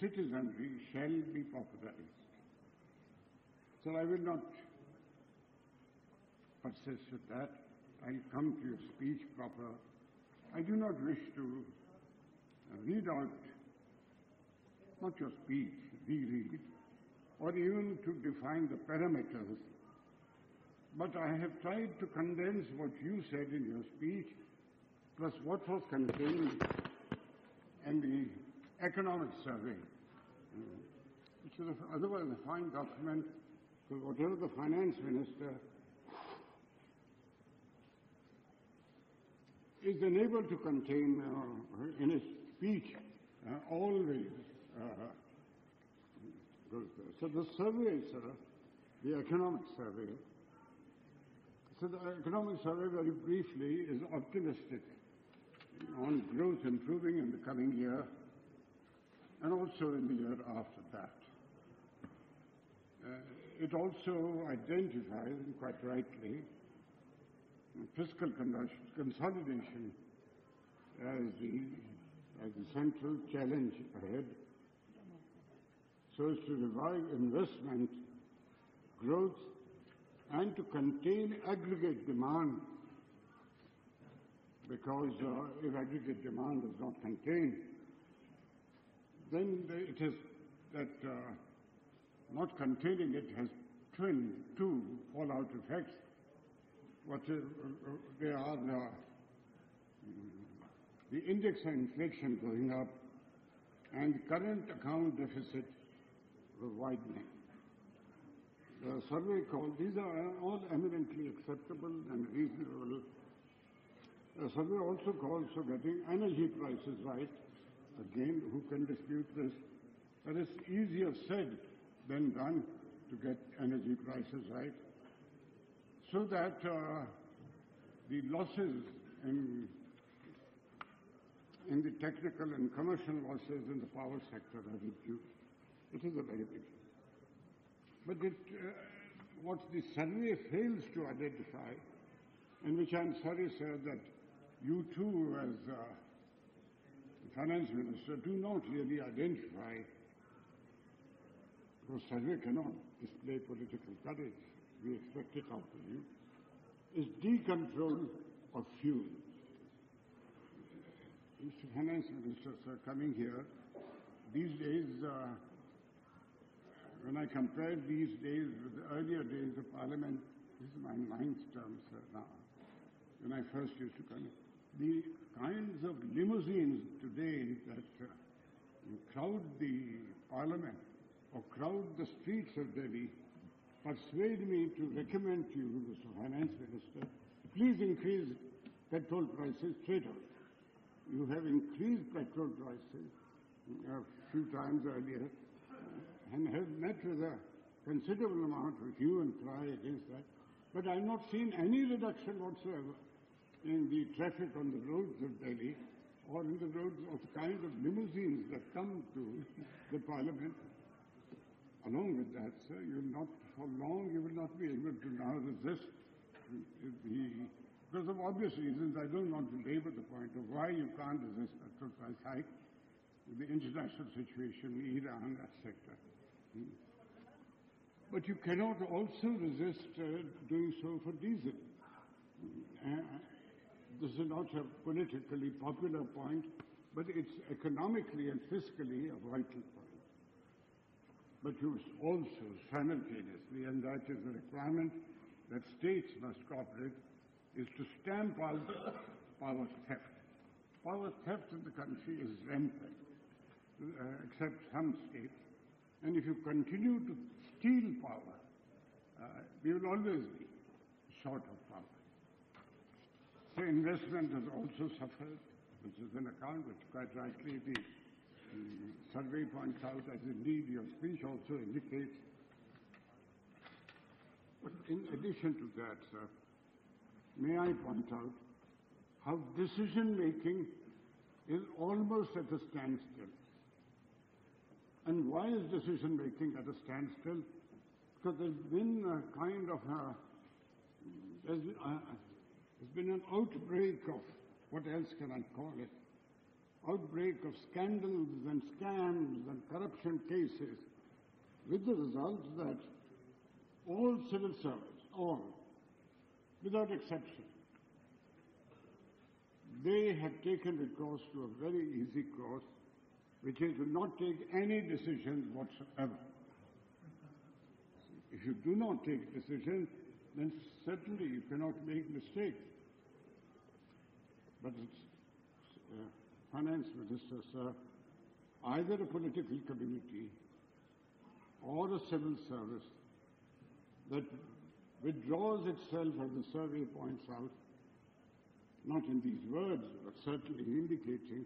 citizenry shall be popularized. So I will not persist with that. I'll come to your speech proper. I do not wish to read out, not your speech, reread, or even to define the parameters, but I have tried to condense what you said in your speech, plus what was contained in the economic survey, which is otherwise a fine document, because whatever the finance minister is unable to contain in his speech, always goes there. So the survey, sir, the economic survey, so the economic survey, very briefly, is optimistic on growth improving in the coming year and also in the year after that. It also identifies, and quite rightly, fiscal consolidation as the central challenge ahead, so as to revive investment, growth, and to contain aggregate demand, because if aggregate demand is not contained, then it has that not containing it has two fallout effects. There are the index of inflation going up and current account deficit widening. The survey called, these are all eminently acceptable and reasonable. The survey also calls for getting energy prices right. Again, who can dispute this? But it's easier said than done to get energy prices right, so that the losses in the technical and commercial losses in the power sector are reduced. It is a very big thing. But what the survey fails to identify, and which I'm sorry, sir, that you too, as the finance minister, do not really identify, because survey cannot display political courage, we expect it of you, is decontrol of fuel. Mr. Finance Minister, sir, coming here, these days, when I compare these days with the earlier days of Parliament, this is my ninth term, sir, now, when I first used to come, the kinds of limousines today that crowd the Parliament or crowd the streets of Delhi persuade me to recommend to you, Mr. Finance Minister, please increase petrol prices straight away. You have increased petrol prices a few times earlier and have met with a considerable amount of hue and cry against that. But I have not seen any reduction whatsoever in the traffic on the roads of Delhi or in the roads of the kind of limousines that come to the Parliament. Along with that, sir, for long you will not be able to now resist because of obvious reasons. I don't want to labor the point of why you can't resist petrol price hike, the international situation, Iran, etc. But you cannot also resist doing so for diesel. This is not a politically popular point, but it's economically and fiscally a vital point. But you also simultaneously, and that is a requirement that states must cooperate, is to stamp out power theft. Power theft in the country is rampant, except some states. And if you continue to steal power, we will always be short of power. So investment has also suffered, which is an account which quite rightly the survey points out, as indeed your speech also indicates. But in addition to that, sir, may I point out how decision-making is almost at a standstill. And why is decision-making at a standstill? Because there's been a kind of there's been an outbreak of, what else can I call it? Outbreak of scandals and scams and corruption cases, with the result that all civil servants, all, without exception, they have taken recourse to a very easy course, which is to not take any decisions whatsoever. If you do not take decisions, then certainly you cannot make mistakes. But finance minister, sir, either a political community or a civil service that withdraws itself, as the survey points out, not in these words, but certainly indicating